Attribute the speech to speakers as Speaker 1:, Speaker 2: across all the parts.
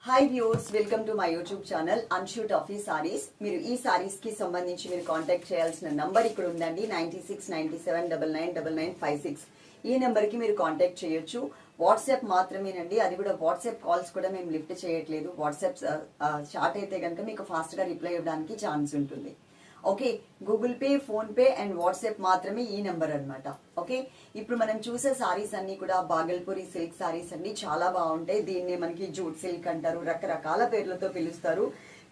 Speaker 1: Hi viewers, welcome to my YouTube channel Anshu Tuffy saris. మీరు ఈ సారీస్ కి సంబంధించి మీరు కాంటాక్ట్ చేయాల్సిన నంబర్ ఇక్కడ ఉందండి, 9697999956. ఈ నెంబర్ కి మీరు కాంటాక్ట్ చేయొచ్చు. వాట్సాప్ మాత్రమేనండి, అది కూడా వాట్సాప్ కాల్స్ కూడా మేము లిఫ్ట్ చేయట్లేదు. వాట్సాప్ చాట్ అయితే కనుక మీకు ఫాస్ట్ గా రిప్లై ఇవ్వడానికి ఛాన్స్ ఉంటుంది. Okay, Google pay, phone pay and WhatsApp మాత్రమే ఈ నెంబర్ అన్నమాట. ఓకే, ఇప్పుడు మనం చూసే సారీస్ అన్ని కూడా బాగల్పూరి సిల్క్ సారీస్ అండి, చాలా బాగుంటాయి. దీన్ని మనకి జూట్ సిల్క్ అంటారు, రకరకాల పేర్లతో పిలుస్తారు.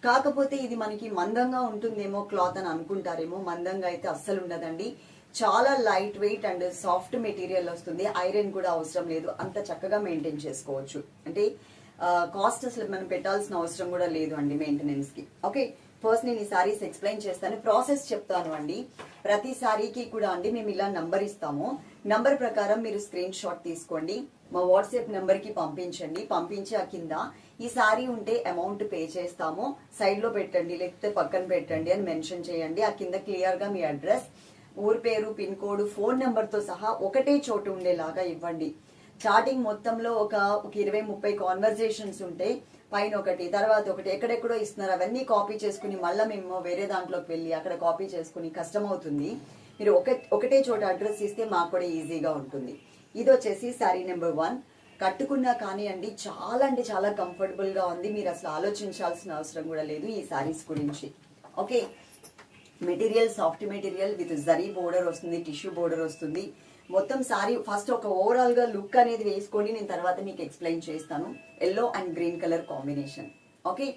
Speaker 1: కాకపోతే ఇది మనకి మందంగా ఉంటుందేమో క్లాత్ అని అనుకుంటారేమో, మందంగా అయితే అస్సలు ఉండదండి. చాలా light weight and soft material వస్తుంది. ఐరన్ కూడా అవసరం లేదు, అంత చక్కగా మెయింటైన్ చేసుకోవచ్చు. అంటే కాస్ట్ అసలు మనం పెట్టాల్సిన అవసరం కూడా లేదు అండి మెయింటెనెన్స్ కి. ఓకే, ఫస్ట్ నేను ఈ సారీస్ ఎక్స్ప్లెయిన్ చేస్తాను, ప్రాసెస్ చెప్తాను అండి. ప్రతి సారీకి కూడా అండి మేము ఇలా నంబర్ ఇస్తాము. నంబర్ ప్రకారం మీరు స్క్రీన్ షాట్ తీసుకోండి, మా వాట్సాప్ నెంబర్ కి పంపించండి. పంపించి ఆ కింద ఈ సారీ ఉంటే అమౌంట్ పే చేస్తాము, సైడ్ లో పెట్టండి లేకపోతే పక్కన పెట్టండి అని మెన్షన్ చేయండి. ఆ కింద క్లియర్ గా మీ అడ్రస్, ఊరు పేరు, పిన్ కోడ్, ఫోన్ నెంబర్ తో సహా ఒకటే చోటు ఉండేలాగా ఇవ్వండి. చాటింగ్ మొత్తంలో ఒక 20-30 కాన్వర్జేషన్స్ ఉంటాయి. పైన ఒకటి, తర్వాత ఒకటి, ఎక్కడెక్కడో ఇస్తున్నారు, అవన్నీ కాపీ చేసుకుని మళ్ళీ మేము వేరే దాంట్లోకి వెళ్ళి అక్కడ కాపీ చేసుకుని కష్టం అవుతుంది. మీరు ఒకటే చోట అడ్రస్ ఇస్తే మాకు కూడా ఈజీగా ఉంటుంది. ఇది వచ్చేసి శారీ నెంబర్ 1. కట్టుకున్నా కానీ అండి చాలా అంటే చాలా కంఫర్టబుల్ గా ఉంది. మీరు అసలు ఆలోచించాల్సిన అవసరం కూడా లేదు ఈ శారీస్ గురించి. Okay, material soft material with zari border వస్తుంది, టిష్యూ బోర్డర్ వస్తుంది. మొత్తం సారీ ఫస్ట్ ఒక ఓవరాల్ గా లుక్ అనేది వేసుకోండి, నేను తర్వాత మీకు ఎక్స్ప్లెయిన్ చేస్తాను. Yellow and green colour combination. Okay,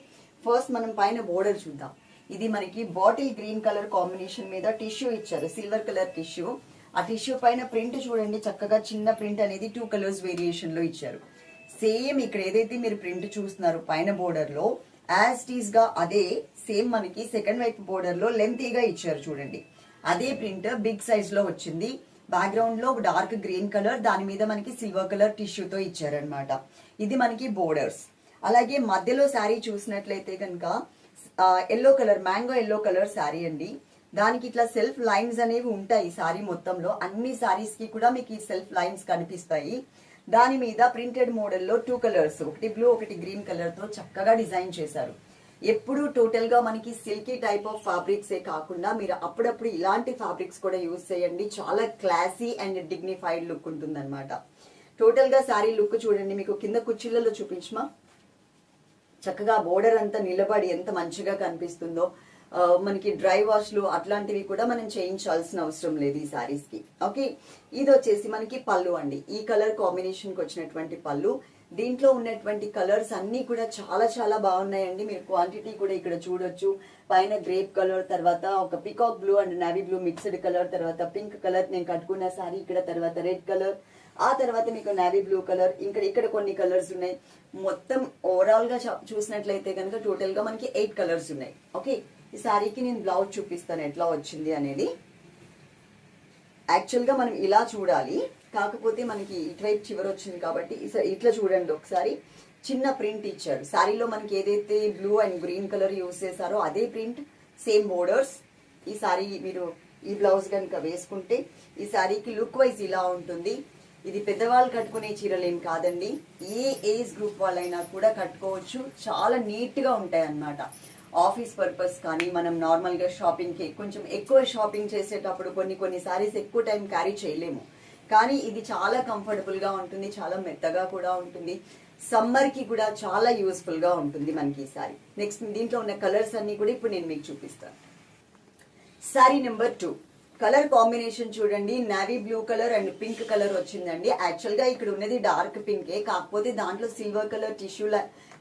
Speaker 1: first మనం పైన బోర్డర్ చూద్దాం. ఇది మనకి బాటిల్ గ్రీన్ కలర్ కాంబినేషన్ మీద టిష్యూ ఇచ్చారు, సిల్వర్ కలర్ టిష్యూ. ఆ టిష్యూ పైన ప్రింట్ చూడండి, చక్కగా చిన్న ప్రింట్ అనేది 2 కలర్స్ వేరియేషన్ లో ఇచ్చారు. సేమ్ ఇక్కడ ఏదైతే మీరు ప్రింట్ చూస్తున్నారు పైన బోర్డర్ లో, యాజ్ టీజ్ గా అదే సేమ్ మనకి సెకండ్ వైపు బోర్డర్ లో లెంతీగా ఇచ్చారు చూడండి. అదే ప్రింట్ బిగ్ సైజ్ లో వచ్చింది. బ్యాక్గ్రౌండ్ లో డార్క్ గ్రీన్ కలర్, దాని మీద మనకి సిల్వర్ కలర్ టిష్యూతో ఇచ్చారనమాట. ఇది మనకి బోర్డర్స్. అలాగే మధ్యలో శారీ చూసినట్లయితే కనుక yellow colour, mango yellow colour sari అండి. దానికి ఇట్లా సెల్ఫ్ లైన్స్ అనేవి ఉంటాయి శారీ మొత్తంలో. అన్ని శారీస్ కి కూడా మీకు ఈ సెల్ఫ్ లైన్స్ కనిపిస్తాయి. దాని మీద ప్రింటెడ్ మోడల్లో 2 కలర్స్, ఒకటి బ్లూ ఒకటి గ్రీన్ కలర్ తో చక్కగా డిజైన్ చేశారు. ఎప్పుడు టోటల్ గా మనకి సిల్కీ టైప్ ఆఫ్ ఫ్యాబ్రిక్స్ ఏ కాకుండా మీరు అప్పుడప్పుడు ఇలాంటి ఫ్యాబ్రిక్స్ కూడా యూజ్ చేయండి. చాలా క్లాసీ అండ్ డిగ్నిఫైడ్ లుక్ ఉంటుంది అనమాట. టోటల్ గా శారీ లుక్ చూడండి, మీకు కింద కుర్చీలలో చూపించమా, చక్కగా బోర్డర్ అంతా నిలబడి ఎంత మంచిగా కనిపిస్తుందో. మనకి డ్రై వాష్లు అట్లాంటివి కూడా మనం చేయించాల్సిన అవసరం లేదు ఈ సారీస్ కి. ఓకే, ఇది వచ్చేసి మనకి పళ్ళు అండి. ఈ కలర్ కాంబినేషన్ కి వచ్చినటువంటి పళ్ళు. దీంట్లో ఉన్నటువంటి కలర్స్ అన్ని కూడా చాలా చాలా బాగున్నాయండి. మీరు క్వాంటిటీ కూడా ఇక్కడ చూడొచ్చు. పైన గ్రేప్ కలర్, తర్వాత ఒక peacock blue and navy blue mixed colour, తర్వాత పింక్ కలర్ నేను కట్టుకున్న సారీ ఇక్కడ, తర్వాత రెడ్ కలర్, ఆ తర్వాత మీకు నావీ బ్లూ కలర్, ఇక్కడ కొన్ని కలర్స్ ఉన్నాయి. మొత్తం ఓవరాల్ గా చూసినట్లయితే కనుక టోటల్ గా మనకి 8 కలర్స్ ఉన్నాయి. ఓకే, ఈ సారీకి నేను బ్లౌజ్ చూపిస్తాను ఎట్లా వచ్చింది అనేది. యాక్చువల్ గా మనం ఇలా చూడాలి, కాకపోతే మనకి ఇటువైపు చివరి వచ్చింది కాబట్టి ఇట్లా చూడండి ఒకసారి. చిన్న ప్రింట్ ఇచ్చారు శారీలో, మనకి ఏదైతే blue and green colour use చేశారో అదే ప్రింట్, సేమ్ బోర్డర్స్. ఈ సారీ మీరు ఈ బ్లౌజ్ కనుక వేసుకుంటే ఈ సారీకి లుక్ వైజ్ ఇలా ఉంటుంది. ఇది పెద్దవాళ్ళు కట్టుకునే చీరలేం కాదండి, ఏ ఏజ్ గ్రూప్ వాళ్ళైనా కూడా కట్టుకోవచ్చు. చాలా నీట్ గా ఉంటాయి అన్నమాట. ఆఫీస్ పర్పస్ కానీ, మనం నార్మల్ గా షాపింగ్ కి, కొంచెం ఎక్కువ షాపింగ్ చేసేటప్పుడు కొన్ని సారీస్ ఎక్కువ టైం క్యారీ చేయలేము, కానీ ఇది చాలా కంఫర్టబుల్ గా ఉంటుంది, చాలా మెత్తగా కూడా ఉంటుంది. సమ్మర్ కి కూడా చాలా యూస్ఫుల్ గా ఉంటుంది మనకి ఈ సారీ. నెక్స్ట్ దీంట్లో ఉన్న కలర్స్ అన్ని కూడా ఇప్పుడు నేను మీకు చూపిస్తాను. సారీ నెంబర్ 2 కలర్ కాంబినేషన్ చూడండి, navy blue colour and pink colour వచ్చిందండి. యాక్చువల్ గా ఇక్కడ ఉన్నది డార్క్ పింకే, కాకపోతే దాంట్లో సిల్వర్ కలర్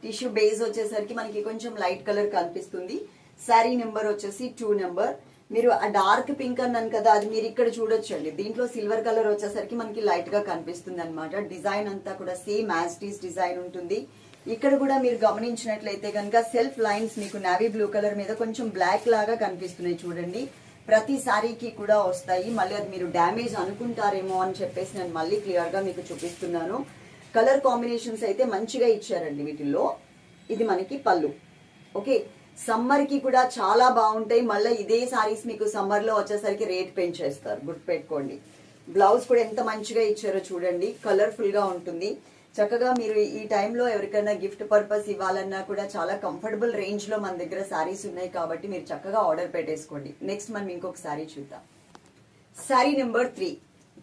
Speaker 1: టిష్యూ బేస్ వచ్చేసరికి మనకి కొంచెం లైట్ కలర్ కనిపిస్తుంది. శారీ నెంబర్ వచ్చేసి 2 నెంబర్. మీరు ఆ డార్క్ పింక్ అన్నాను కదా, అది మీరు ఇక్కడ చూడొచ్చండి. దీంట్లో సిల్వర్ కలర్ వచ్చేసరికి మనకి లైట్ గా కనిపిస్తుంది అనమాట. డిజైన్ అంతా కూడా same as it is design ఉంటుంది. ఇక్కడ కూడా మీరు గమనించినట్లయితే కనుక సెల్ఫ్ లైన్స్ మీకు నావీ బ్లూ కలర్ మీద కొంచెం బ్లాక్ లాగా కనిపిస్తున్నాయి చూడండి. ప్రతి సారీకి కూడా వస్తాయి. మళ్ళీ అది మీరు డ్యామేజ్ అనుకుంటారేమో అని చెప్పేసి నేను మళ్ళీ క్లియర్ గా మీకు చూపిస్తున్నాను. కలర్ కాంబినేషన్స్ అయితే మంచిగా ఇచ్చారండి వీటిల్లో. ఇది మనకి పళ్ళు. ఓకే, సమ్మర్ కి కూడా చాలా బాగుంటాయి. మళ్ళీ ఇదే సారీస్ మీకు సమ్మర్ లో వచ్చేసరికి రేట్ పెంచేస్తారు, గుర్తుపెట్టుకోండి. బ్లౌజ్ కూడా ఎంత మంచిగా ఇచ్చారో చూడండి, కలర్ఫుల్ గా ఉంటుంది. చక్కగా మీరు ఈ టైంలో ఎవరికైనా గిఫ్ట్ పర్పస్ ఇవ్వాలన్నా కూడా చాలా కంఫర్టబుల్ రేంజ్ లో మన దగ్గర శారీస్ ఉన్నాయి కాబట్టి మీరు చక్కగా ఆర్డర్ పెట్టేసుకోండి. నెక్స్ట్ మనం ఇంకొక శారీ చూద్దాం. శారీ నెంబర్ 3.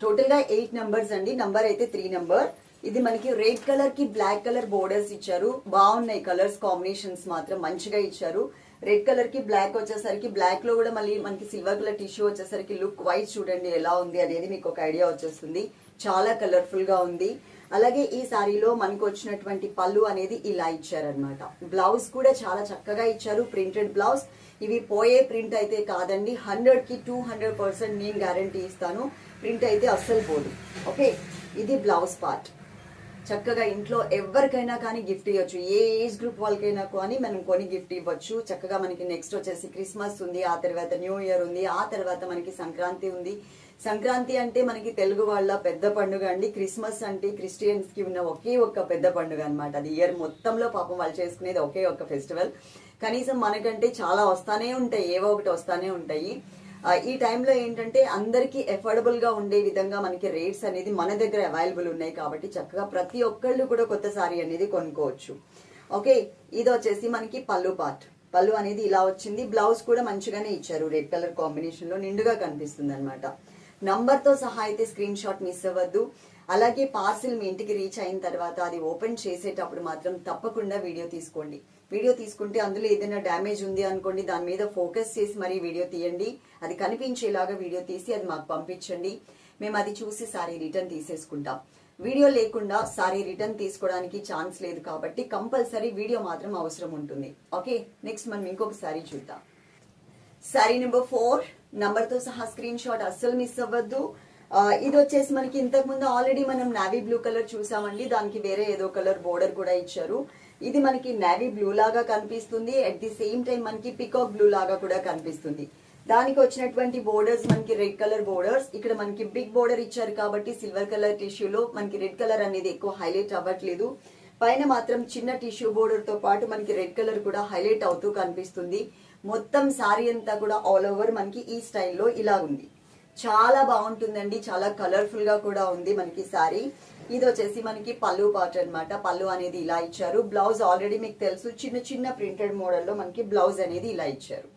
Speaker 1: టోటల్ గా 8 నెంబర్స్ అండి, నంబర్ అయితే 3 నెంబర్. ఇది మనకి రెడ్ కలర్ కి బ్లాక్ కలర్ బోర్డర్స్ ఇచ్చారు. బాగున్నాయి కలర్స్ కాంబినేషన్స్ మాత్రం మంచిగా ఇచ్చారు. రెడ్ కలర్ కి బ్లాక్ వచ్చేసరికి బ్లాక్ లో కూడా మళ్ళీ మనకి సిల్వర్ కలర్ టిష్యూ వచ్చేసరికి లుక్ వైజ్ చూడండి ఎలా ఉంది అనేది మీకు ఒక ఐడియా వచ్చేస్తుంది. చాలా కలర్ఫుల్ గా ఉంది. అలాగే ఈ సారీలో మనకు వచ్చినటువంటి పళ్ళు అనేది ఇలా ఇచ్చారనమాట. బ్లౌజ్ కూడా చాలా చక్కగా ఇచ్చారు, ప్రింటెడ్ బ్లౌజ్. ఇవి పోయే ప్రింట్ అయితే కాదండి, 100కి 200% నేను గ్యారంటీ ఇస్తాను. ప్రింట్ అయితే అస్సలు పోదు. ఓకే, ఇది బ్లౌజ్ పార్ట్. చక్కగా ఇంట్లో ఎవరికైనా కానీ గిఫ్ట్ ఇవ్వచ్చు, ఏ ఏజ్ గ్రూప్ వాళ్ళకైనా కానీ మనం కొని గిఫ్ట్ ఇవ్వచ్చు. చక్కగా మనకి నెక్స్ట్ వచ్చేసి క్రిస్మస్ ఉంది, ఆ తర్వాత న్యూ ఇయర్ ఉంది, ఆ తర్వాత మనకి సంక్రాంతి ఉంది. సంక్రాంతి అంటే మనకి తెలుగు వాళ్ళ పెద్ద పండుగ అండి. క్రిస్మస్ అంటే క్రిస్టియన్స్ కి ఉన్న ఒకే ఒక్క పెద్ద పండుగ అనమాట. అది ఇయర్ మొత్తంలో పాపం వాళ్ళు చేసుకునేది ఒకే ఒక్క ఫెస్టివల్. కనీసం మనకంటే చాలా వస్తానే ఉంటాయి, ఏవో ఒకటి వస్తానే ఉంటాయి. ఈ టైంలో ఏంటంటే అందరికీ ఎఫోర్డబుల్ గా ఉండే విధంగా మనకి రేట్స్ అనేది మన దగ్గర అవైలబుల్ ఉన్నాయి కాబట్టి చక్కగా ప్రతి ఒక్కళ్ళు కూడా కొత్త సారీ అనేది కొనుక్కోవచ్చు. ఓకే, ఇది వచ్చేసి మనకి పళ్ళు పార్ట్. పళ్ళు అనేది ఇలా వచ్చింది. బ్లౌజ్ కూడా మంచిగానే ఇచ్చారు, రెడ్ కలర్ కాంబినేషన్ లో నిండుగా కనిపిస్తుంది అనమాట. నంబర్ తో సహా అయితే స్క్రీన్ షాట్ మిస్ అవ్వద్దు. అలాగే పార్సిల్ మీ ఇంటికి రీచ్ అయిన తర్వాత అది ఓపెన్ చేసేటప్పుడు మాత్రం తప్పకుండా వీడియో తీసుకోండి. వీడియో తీసుకుంటే అందులో ఏదైనా డ్యామేజ్ ఉంది అనుకోండి, దాని మీద ఫోకస్ చేసి మరీ వీడియో తీయండి. అది కనిపించేలాగా వీడియో తీసి అది మాకు పంపించండి. మేము అది చూసి సారీ రిటర్న్ తీసేసుకుంటాం. వీడియో లేకుండా సారీ రిటర్న్ తీసుకోవడానికి ఛాన్స్ లేదు కాబట్టి కంపల్సరీ వీడియో మాత్రం అవసరం ఉంటుంది. ఓకే, నెక్స్ట్ మనం ఇంకొక సారీ చూద్దాం. సారీ నెంబర్ 4 నంబర్ తో సహా స్క్రీన్ షాట్ అస్సలు మిస్ అవ్వద్దు. ఇది వచ్చేసి మనకి ఇంతకు ముందు ఆల్రెడీ మనం నావీ బ్లూ కలర్ చూసామండి, దానికి వేరే ఏదో కలర్ బోర్డర్ కూడా ఇచ్చారు. ఇది మనకి నావీ బ్లూ లాగా కనిపిస్తుంది, అట్ ది సేమ్ టైం మనకి పికాక్ బ్లూ లాగా కూడా కనిపిస్తుంది. దానికి వచ్చినటువంటి బోర్డర్స్ మనకి రెడ్ కలర్ బోర్డర్స్. ఇక్కడ మనకి బిగ్ బోర్డర్ ఇచ్చారు కాబట్టి సిల్వర్ కలర్ టిష్యూలో మనకి రెడ్ కలర్ అనేది ఎక్కువ హైలైట్ అవ్వట్లేదు. పైన మాత్రం చిన్న టిష్యూ బోర్డర్ తో పాటు మనకి రెడ్ కలర్ కూడా హైలైట్ అవుతూ కనిపిస్తుంది. మొత్తం సారీ అంతా కూడా ఆల్ ఓవర్ మనకి ఈ స్టైల్లో ఇలా ఉంది. చాలా బాగుంటుందండి, చాలా కలర్ఫుల్ గా కూడా ఉంది మనకి సారీ. ఇది వచ్చేసి మనకి పళ్ళు పార్ట్ అన్నమాట. పళ్ళు అనేది ఇలా ఇచ్చారు. బ్లౌజ్ ఆల్రెడీ మీకు తెలుసు, చిన్న చిన్న ప్రింటెడ్ మోడల్లో మనకి బ్లౌజ్ అనేది ఇలా ఇచ్చారు.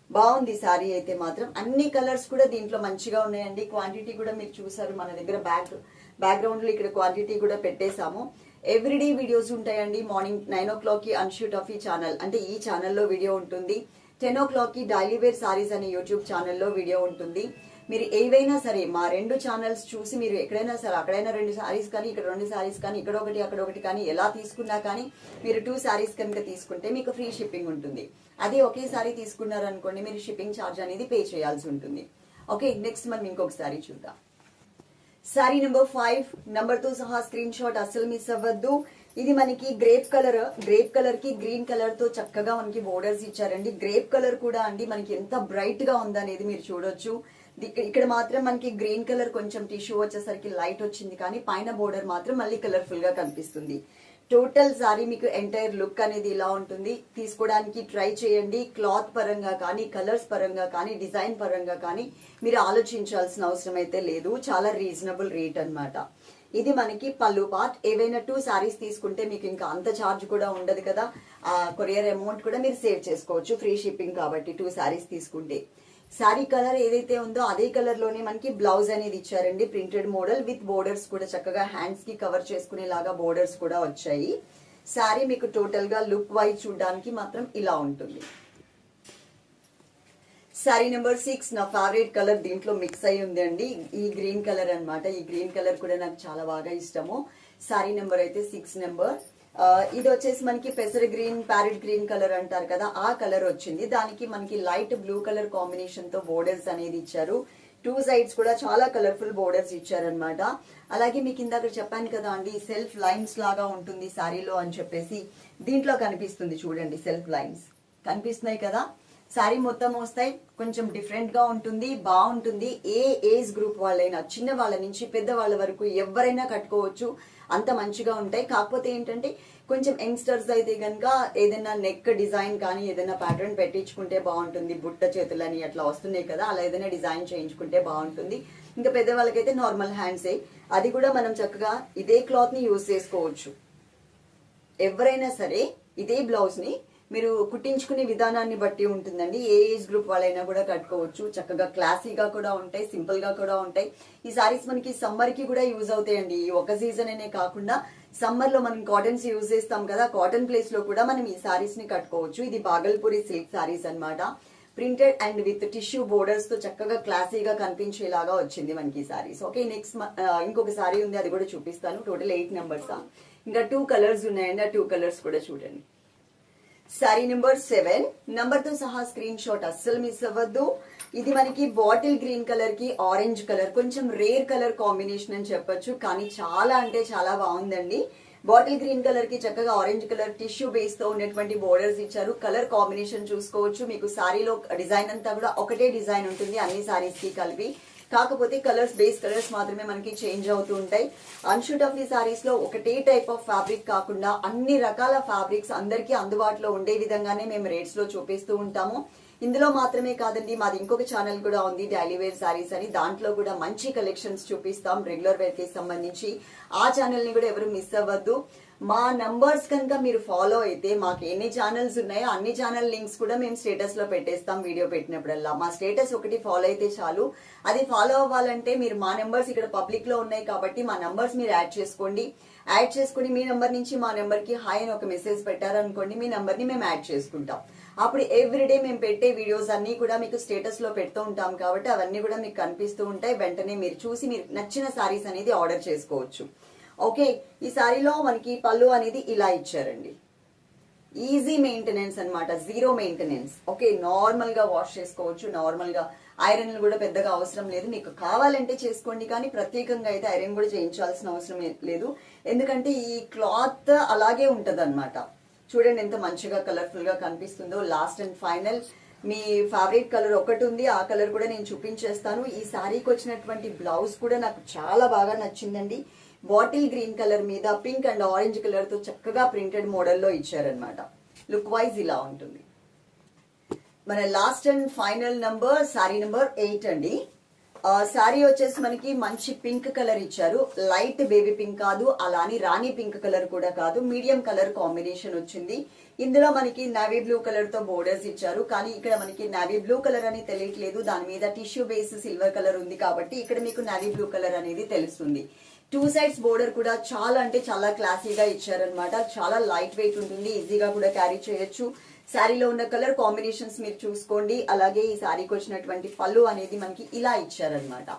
Speaker 1: బాగుంది సారీ అయితే మాత్రం. అన్ని కలర్స్ కూడా దీంట్లో మంచిగా ఉన్నాయండి. క్వాంటిటీ కూడా మీరు చూసారు, మన దగ్గర బ్యాక్గ్రౌండ్ లో ఇక్కడ క్వాంటిటీ కూడా పెట్టేశాము. ఎవ్రీడే వీడియోస్ ఉంటాయండి. మార్నింగ్ 9 o'clock కి అన్షూట్ ఆఫ్ ఈ ఛానల్ అంటే ఈ ఛానల్లో వీడియో ఉంటుంది. 10 o'clock కి డైలీ వేర్ సారీస్ అనే యూట్యూబ్ ఛానల్లో వీడియో ఉంటుంది. మీరు ఏవైనా సరే మా 2 ఛానల్స్ చూసి మీరు ఎక్కడైనా సరే, అక్కడైనా 2 సారీస్ కానీ, ఇక్కడ 2 సారీస్ కానీ, ఇక్కడ ఒకటి అక్కడ ఒకటి కానీ ఎలా తీసుకున్నా కానీ మీరు 2 సారీస్ కనుక తీసుకుంటే మీకు ఫ్రీ షిప్పింగ్ ఉంటుంది. అదే ఒకేసారి తీసుకున్నారనుకోండి మీరు షిప్పింగ్ ఛార్జ్ అనేది పే చేయాల్సి ఉంటుంది. ఓకే, నెక్స్ట్ మనం ఇంకొక సారీ చూద్దాం. సారీ నెంబర్ 5 నంబర్ తో సహా స్క్రీన్ షాట్ అస్సలు మిస్ అవ్వద్దు. ఇది మనకి గ్రేప్ కలర్ కి గ్రీన్ కలర్ తో చక్కగా మనకి బోర్డర్స్ ఇచ్చారండి. గ్రేప్ కలర్ కూడా అండి మనకి ఎంత బ్రైట్ గా ఉందనేది మీరు చూడొచ్చు. ఇక్కడ మాత్రం మనకి గ్రీన్ కలర్ కొంచెం టిష్యూ వచ్చేసరికి లైట్ వచ్చింది, కానీ పైన బోర్డర్ మాత్రం మళ్ళీ కలర్ఫుల్ గా కనిపిస్తుంది. టోటల్ సారీ మీకు ఎంటైర్ లుక్ అనేది ఇలా ఉంటుంది. తీసుకోవడానికి ట్రై చేయండి. క్లాత్ పరంగా కానీ, కలర్స్ పరంగా కానీ, డిజైన్ పరంగా కానీ మీరు ఆలోచించాల్సిన అవసరం అయితే లేదు. చాలా రీజనబుల్ రేట్ అన్నమాట. ఇది మనకి పళ్ళు పార్ట్. ఏవైనా 2 సారీస్ తీసుకుంటే మీకు ఇంకా అంత ఛార్జ్ కూడా ఉండదు కదా. ఆ కొరియర్ అమౌంట్ కూడా మీరు సేవ్ చేసుకోవచ్చు, ఫ్రీ షిప్పింగ్ కాబట్టి 2 సారీస్ తీసుకుంటే. సారీ కలర్ ఏదైతే ఉందో అదే కలర్ లోనే మనకి బ్లౌజ్ అనేది ఇచ్చారండి. ప్రింటెడ్ మోడల్ విత్ బోర్డర్స్ కూడా చక్కగా హ్యాండ్స్ కి కవర్ చేసుకునేలాగా బోర్డర్స్ కూడా వచ్చాయి. సారీ మీకు టోటల్ గా లుక్ వైజ్ చూడడానికి మాత్రం ఇలా ఉంటుంది. సారీ నెంబర్ 6 నా ఫేవరెట్ కలర్ దీంట్లో మిక్స్ అయి ఉంది అండి. ఈ గ్రీన్ కలర్ అన్నమాట. ఈ గ్రీన్ కలర్ కూడా నాకు చాలా బాగా ఇష్టము. సారీ నెంబర్ అయితే 6 నెంబర్. ఇది వచ్చేసి మనకి పెసర గ్రీన్, ప్యారెట్ గ్రీన్ కలర్ అంటారు కదా, ఆ కలర్ వచ్చింది. దానికి మనకి లైట్ బ్లూ కలర్ కాంబినేషన్ తో బోర్డర్స్ అనేది ఇచ్చారు. 2 సైడ్స్ కూడా చాలా కలర్ఫుల్ బోర్డర్స్ ఇచ్చారనమాట. అలాగే మీకు ఇందాక చెప్పాను కదా అండి, సెల్ఫ్ లైన్స్ లాగా ఉంటుంది సారీలో అని చెప్పేసి. దీంట్లో కనిపిస్తుంది చూడండి, సెల్ఫ్ లైన్స్ కనిపిస్తున్నాయి కదా. సారీ మొత్తం వస్తాయి, కొంచెం డిఫరెంట్ గా ఉంటుంది, బాగుంటుంది. ఏ ఏజ్ గ్రూప్ వాళ్ళైనా, చిన్న వాళ్ళ నుంచి పెద్ద వాళ్ళ వరకు ఎవరైనా కట్టుకోవచ్చు, అంత మంచిగా ఉంటాయి. కాకపోతే ఏంటంటే కొంచెం యంగ్స్టర్స్ అయితే కనుక ఏదైనా నెక్ డిజైన్ కానీ ఏదైనా ప్యాటర్న్ పెట్టించుకుంటే బాగుంటుంది. బుట్ట చేతులని అట్లా వస్తున్నాయి కదా, అలా ఏదైనా డిజైన్ చేయించుకుంటే బాగుంటుంది. ఇంకా పెద్దవాళ్ళకైతే నార్మల్ హ్యాండ్సే, అది కూడా మనం చక్కగా ఇదే క్లాత్ ని యూజ్ చేసుకోవచ్చు. ఎవరైనా సరే ఇదే బ్లౌజ్ ని మీరు కుట్టించుకునే విధానాన్ని బట్టి ఉంటుందండి. ఏ ఏజ్ గ్రూప్ వాళ్ళైనా కూడా కట్టుకోవచ్చు. చక్కగా క్లాసీగా కూడా ఉంటాయి, సింపుల్ గా కూడా ఉంటాయి. ఈ సారీస్ మనకి సమ్మర్ కి కూడా యూజ్ అవుతాయండి. ఈ ఒక సీజన్ అనే కాకుండా సమ్మర్ లో మనం కాటన్స్ యూజ్ చేస్తాం కదా, కాటన్ ప్లేస్ లో కూడా మనం ఈ సారీస్ ని కట్టుకోవచ్చు. ఇది బాగల్పూరి సిల్క్ సారీస్ అన్నమాట. Printed and with tissue borders తో చక్కగా క్లాసీగా కనిపించేలాగా వచ్చింది మనకి ఈ సారీస్. ఓకే, నెక్స్ట్ ఇంకొక సారీ ఉంది, అది కూడా చూపిస్తాను. Total 8 numbers. ఇంకా 2 కలర్స్ ఉన్నాయండి, ఆ 2 కలర్స్ కూడా చూడండి. సారీ నెంబర్ 7 నంబర్ తో సహా స్క్రీన్ షాట్ అస్సలు మిస్ అవ్వద్దు. ఇది మనకి బాటిల్ గ్రీన్ కలర్ కి ఆరెంజ్ కలర్, కొంచెం రేర్ కలర్ కాంబినేషన్ అని చెప్పొచ్చు, కానీ చాలా అంటే చాలా బాగుందండి. బాటిల్ గ్రీన్ కలర్ కి చక్కగా ఆరెంజ్ కలర్ టిష్యూ బేస్ తో ఉన్నటువంటి బోర్డర్స్ ఇచ్చారు. కలర్ కాంబినేషన్ చూసుకోవచ్చు. మీకు సారీలో డిజైన్ అంతా కూడా ఒకటే డిజైన్ ఉంటుంది అన్ని సారీస్ కి కలిపి, కాకపోతే కలర్స్ బేస్ కలర్స్ మాత్రమే మనకి చేంజ్ అవుతూ ఉంటాయి. అన్షూట్ ఆఫ్ ఈ సారీస్ లో ఒకటే టైప్ ఆఫ్ ఫ్యాబ్రిక్ కాకుండా అన్ని రకాల ఫ్యాబ్రిక్స్ అందరికీ అందుబాటులో ఉండే విధంగానే మేము రేట్స్ లో చూపిస్తూ ఉంటాము. ఇందులో మాత్రమే కాదండి, మాది ఇంకొక ఛానల్ కూడా ఉంది, డైలీ వేర్ సారీస్ అని. దాంట్లో కూడా మంచి కలెక్షన్స్ చూపిస్తాం రెగ్యులర్ వేర్ కి సంబంధించి. ఆ ఛానల్ ని కూడా ఎవరు మిస్ అవ్వద్దు. మా నంబర్స్ కనుక మీరు ఫాలో అయితే మాకు ఎన్ని ఛానల్స్ ఉన్నాయో అన్ని ఛానల్ లింక్స్ కూడా మేము స్టేటస్ లో పెట్టేస్తాం వీడియో పెట్టినప్పుడల్లా. మా స్టేటస్ ఒకటి ఫాలో అయితే చాలు. అది ఫాలో అవ్వాలంటే మీరు మా నెంబర్స్ ఇక్కడ పబ్లిక్ లో ఉన్నాయి కాబట్టి మా నంబర్స్ మీరు యాడ్ చేసుకోండి. యాడ్ చేసుకుని మీ నెంబర్ నుంచి మా నెంబర్ కి హాయ్ అని ఒక మెసేజ్ పెట్టారనుకోండి, మీ నెంబర్ ని మేము యాడ్ చేసుకుంటాం. అప్పుడు ఎవ్రీడే మేము పెట్టే వీడియోస్ అన్ని కూడా మీకు స్టేటస్ లో పెడుతూ ఉంటాం కాబట్టి అవన్నీ కూడా మీకు కనిపిస్తూ ఉంటాయి. వెంటనే మీరు చూసి మీరు నచ్చిన సారీస్ అనేది ఆర్డర్ చేసుకోవచ్చు. ఓకే, ఈ సారీలో మనకి పళ్ళు అనేది ఇలా ఇచ్చారండి. ఈజీ మెయింటెనెన్స్ అన్నమాట, జీరో మెయింటెనెన్స్. ఓకే, నార్మల్ గా వాష్ చేసుకోవచ్చు. నార్మల్ గా ఐరన్ కూడా పెద్దగా అవసరం లేదు. మీకు కావాలంటే చేసుకోండి, కానీ ప్రత్యేకంగా అయితే ఐరన్ కూడా చేయించాల్సిన అవసరం లేదు. ఎందుకంటే ఈ క్లాత్ అలాగే ఉంటది అనమాట. చూడండి ఎంత మంచిగా కలర్ఫుల్ గా కనిపిస్తుందో. Last and final me favourite colour ఒకటి ఉంది, ఆ కలర్ కూడా నేను చూపించేస్తాను. ఈ శారీకి వచ్చినటువంటి బ్లౌజ్ కూడా నాకు చాలా బాగా నచ్చిందండి. బాటిల్ గ్రీన్ కలర్ మీద పింక్ అండ్ ఆరెంజ్ కలర్ తో చక్కగా ప్రింటెడ్ మోడల్లో ఇచ్చారనమాట. లుక్ వైజ్ ఇలా ఉంటుంది. మన last and final number sorry number 8 అండి. శారీ వచ్చేసి మనకి మంచి పింక్ కలర్ ఇచ్చారు. లైట్ బేబీ పింక్ కాదు, అలాని రాణి పింక్ కలర్ కూడా కాదు, మీడియం కలర్ కాంబినేషన్ వచ్చింది. ఇందులో మనకి నావీ బ్లూ కలర్ తో బోర్డర్స్ ఇచ్చారు, కానీ ఇక్కడ మనకి నావీ బ్లూ కలర్ అని తెలియట్లేదు. దాని మీద టిష్యూ బేస్ సిల్వర్ కలర్ ఉంది కాబట్టి ఇక్కడ మీకు నావీ బ్లూ కలర్ అనేది తెలుస్తుంది. 2 సైడ్స్ బోర్డర్ కూడా చాలా అంటే చాలా క్లాసీగా ఇచ్చారనమాట. చాలా లైట్ వెయిట్ ఉంటుంది, ఈజీగా కూడా క్యారీ చేయొచ్చు. శారీలో ఉన్న కలర్ కాంబినేషన్స్ మీరు చూసుకోండి. అలాగే ఈ శారీకి వచ్చినటువంటి పళ్ళు అనేది మనకి ఇలా ఇచ్చారనమాట.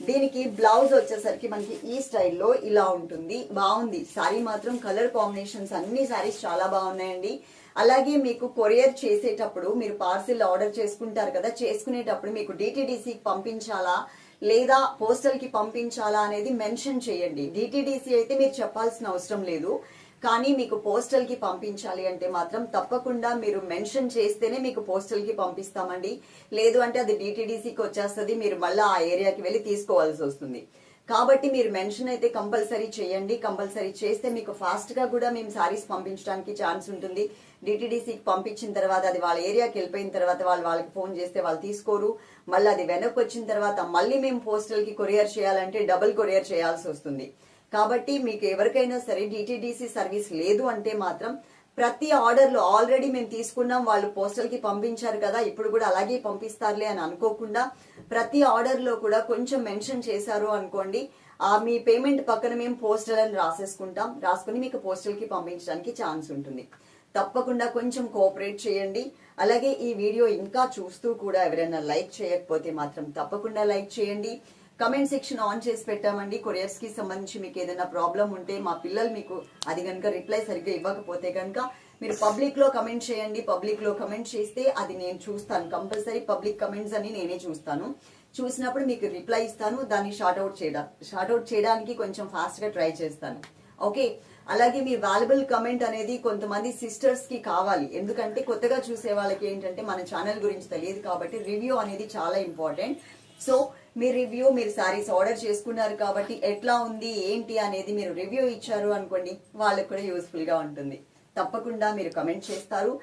Speaker 1: దీనికి బ్లౌజ్ వచ్చేసరికి మనకి ఈ స్టైల్లో ఇలా ఉంటుంది. బాగుంది శారీ మాత్రం. కలర్ కాంబినేషన్స్ అన్ని శారీస్ చాలా బాగున్నాయండి. అలాగే మీకు కొరియర్ చేసేటప్పుడు మీరు పార్సిల్ ఆర్డర్ చేసుకుంటారు కదా, చేసుకునేటప్పుడు మీకు డిటిడిసికి పంపించాలా లేదా పోస్టల్ కి పంపించాలా అనేది మెన్షన్ చేయండి. డిటిడిసి అయితే మీరు చెప్పాల్సిన అవసరం లేదు, కానీ మీకు పోస్టల్ కి పంపించాలి అంటే మాత్రం తప్పకుండా మీరు మెన్షన్ చేస్తేనే మీకు పోస్టల్ కి పంపిస్తామండి. లేదు అంటే అది డిటిడిసికి వచ్చేస్తుంది, మీరు మళ్ళీ ఆ ఏరియాకి వెళ్ళి తీసుకోవాల్సి వస్తుంది. కాబట్టి మీరు మెన్షన్ అయితే కంపల్సరీ చేయండి. కంపల్సరీ చేస్తే మీకు ఫాస్ట్ గా కూడా మేము సారీస్ పంపించడానికి ఛాన్స్ ఉంటుంది. డిటిడిసికి పంపించిన తర్వాత అది వాళ్ళ ఏరియాకి వెళ్ళిపోయిన తర్వాత వాళ్ళకి ఫోన్ చేస్తే వాళ్ళు తీసుకోరు. మళ్ళీ అది వెనక్కి వచ్చిన తర్వాత మళ్ళీ మేము పోస్టల్ కి కొరియర్ చేయాలంటే డబుల్ కొరియర్ చేయాల్సి వస్తుంది. కాబట్టి మీకు ఎవరికైనా సరే డిటిడిసి సర్వీస్ లేదు అంటే మాత్రం ప్రతి ఆర్డర్ లో ఆల్రెడీ మేము తీసుకున్నాం, వాళ్ళు పోస్టల్ కి పంపించారు కదా ఇప్పుడు కూడా అలాగే పంపిస్తారులే అని అనుకోకుండా ప్రతి ఆర్డర్ లో కూడా కొంచెం మెన్షన్ చేశారు అనుకోండి, మీ పేమెంట్ పక్కన మేము పోస్టల్ అని రాసేసుకుంటాం. రాసుకుని మీకు పోస్టల్ కి పంపించడానికి ఛాన్స్ ఉంటుంది. తప్పకుండా కొంచెం కోఆపరేట్ చేయండి. అలాగే ఈ వీడియో ఇంకా చూస్తూ కూడా ఎవరైనా లైక్ చేయకపోతే మాత్రం తప్పకుండా లైక్ చేయండి. కమెంట్ సెక్షన్ ఆన్ చేసి పెట్టామండి. కొరియర్స్ కి సంబంధించి మీకు ఏదైనా ప్రాబ్లం ఉంటే, మా పిల్లలు మీకు అది కనుక రిప్లై సరిగ్గా ఇవ్వకపోతే కనుక మీరు పబ్లిక్ లో కమెంట్ చేయండి. పబ్లిక్ లో కమెంట్ చేస్తే అది నేను చూస్తాను. కంపల్సరీ పబ్లిక్ కమెంట్స్ అని నేనే చూస్తాను. చూసినప్పుడు మీకు రిప్లై ఇస్తాను. దాన్ని షార్ట్అవుట్ చేయడానికి కొంచెం ఫాస్ట్ గా ట్రై చేస్తాను. ఓకే, అలాగే మీ వాల్యుబుల్ కమెంట్ అనేది కొంతమంది సిస్టర్స్ కి కావాలి. ఎందుకంటే కొత్తగా చూసే వాళ్ళకి ఏంటంటే మన ఛానల్ గురించి తెలియదు కాబట్టి రివ్యూ అనేది చాలా ఇంపార్టెంట్. సో మీ రివ్యూ, మీరు సారీస్ ఆర్డర్ చేసుకున్నారు కాబట్టి ఎట్లా ఉంది ఏంటి అనేది మీరు రివ్యూ ఇచ్చారు అనుకోండి, వాళ్ళకి కూడా యూస్ఫుల్ గా ఉంటుంది. తప్పకుండా మీరు కమెంట్ చేస్తారు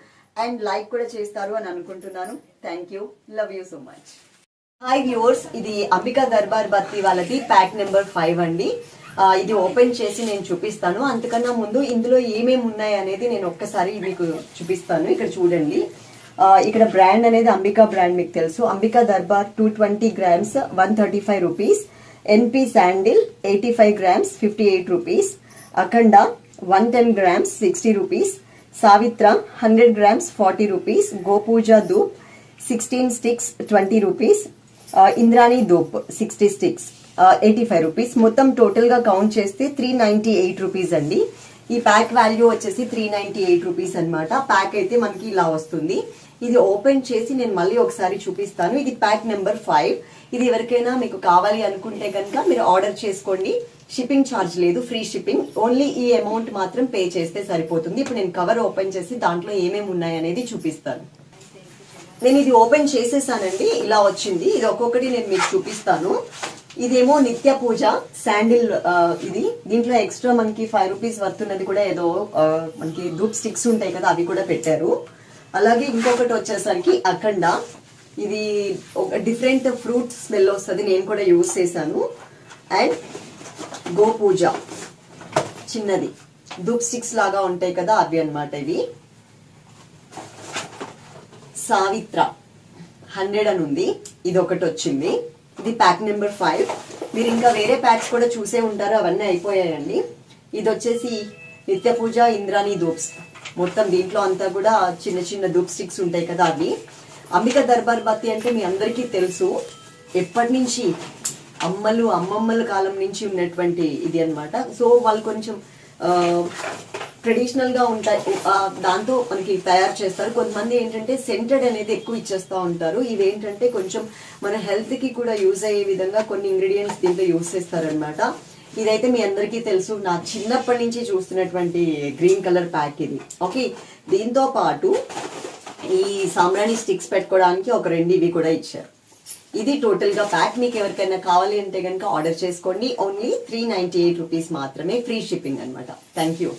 Speaker 1: అండ్ లైక్ కూడా చేస్తారు అని అనుకుంటున్నాను. Thank you, love you so much. Hi viewers, ఇది అంబికా దర్బార్ బత్తి వాళ్ళది ప్యాక్ నెంబర్ 5 అండి. ఇది ఓపెన్ చేసి నేను చూపిస్తాను. అంతకన్నా ముందు ఇందులో ఏమేమి ఉన్నాయి అనేది నేను ఒక్కసారి మీకు చూపిస్తాను. ఇక్కడ చూడండి, ఇక్కడ బ్రాండ్ అనేది అంబికా బ్రాండ్ మీకు తెలుసు. Ambika Darbar 220 grams 135 rupees, NP sandal 85 grams 58 rupees, Akhanda 110 grams 60 rupees, Savitra 100 grams 40 rupees, Gopooja ధూప్ 16 sticks 20 రూపీస్, ఇంద్రాణి ధూప్ 60 sticks 85 రూపీస్. మొత్తం టోటల్ గా కౌంట్ చేస్తే 398 రూపీస్ అండి. ఈ ప్యాక్ వాల్యూ వచ్చేసి 398 రూపీస్ అనమాట. ప్యాక్ అయితే మనకి ఇలా వస్తుంది. ఇది ఓపెన్ చేసి నేను మళ్ళీ ఒకసారి చూపిస్తాను. ఇది ప్యాక్ నెంబర్ 5. ఇది ఎవరికైనా మీకు కావాలి అనుకుంటే కనుక మీరు ఆర్డర్ చేసుకోండి. షిప్పింగ్ ఛార్జ్ లేదు, ఫ్రీ షిప్పింగ్. ఓన్లీ ఈ అమౌంట్ మాత్రం పే చేస్తే సరిపోతుంది. ఇప్పుడు నేను కవర్ ఓపెన్ చేసి దాంట్లో ఏమేమి ఉన్నాయి అనేది చూపిస్తాను. నేను ఇది ఓపెన్ చేసేసానండి, ఇలా వచ్చింది. ఇది ఒక్కొక్కటి నేను మీకు చూపిస్తాను. ఇదేమో నిత్య పూజ శాండిల్. ఇది దీంట్లో ఎక్స్ట్రా మనకి 5 రూపీస్ వర్తున్నది కూడా ఏదో మనకి ధూప్ స్టిక్స్ ఉంటాయి కదా, అవి కూడా పెట్టారు. అలాగే ఇంకొకటి వచ్చేసరికి అఖండ. ఇది ఒక డిఫరెంట్ ఫ్రూట్ స్మెల్ వస్తుంది, నేను కూడా యూజ్ చేశాను. అండ్ గోపూజ చిన్నది ధూప్ స్టిక్స్ లాగా ఉంటాయి కదా, అవి అన్నమాట ఇవి. సావిత్ర 100 అని ఉంది, ఇది ఒకటి వచ్చింది. ఇది ప్యాక్ నెంబర్ 5. మీరు ఇంకా వేరే ప్యాక్స్ కూడా చూసే ఉంటారు, అవన్నీ అయిపోయాయండి. ఇది వచ్చేసి నిత్య పూజ ఇంద్రాణి ధూప్స్. మొత్తం దీంట్లో అంతా కూడా చిన్న చిన్న ధూప్ స్టిక్స్ ఉంటాయి కదా, అవి. అంబికా దర్బార్ బత్తి అంటే మీ అందరికీ తెలుసు, ఎప్పటి నుంచి అమ్మమ్మల కాలం నుంచి ఉన్నటువంటి ఇది అన్నమాట. సో వాళ్ళు కొంచెం ట్రెడిషనల్ గా ఉంటాయి, దాంతో మనకి తయారు చేస్తారు. కొంతమంది ఏంటంటే సెంటెడ్ అనేది ఎక్కువ ఇచ్చేస్తూ ఉంటారు. ఇవేంటంటే కొంచెం మన హెల్త్ కి కూడా యూజ్ అయ్యే విధంగా కొన్ని ఇంగ్రీడియంట్స్ దీంట్లో యూజ్ చేస్తారనమాట. ఇదైతే మీ అందరికీ తెలుసు, నా చిన్నప్పటి నుంచి చూస్తున్నటువంటి గ్రీన్ కలర్ ప్యాక్ ఇది. ఓకే, దీంతో పాటు ఈ సాంబ్రాణి స్టిక్స్ పెట్టుకోవడానికి ఒక 2 ఇవి కూడా ఇచ్చారు. ఇది టోటల్ గా ప్యాక్. మీకు ఎవరికైనా కావాలి అంటే కనుక ఆర్డర్ చేసుకోండి. ఓన్లీ 398 రూపీస్ మాత్రమే, ఫ్రీ షిప్పింగ్ అనమాట. Thank you.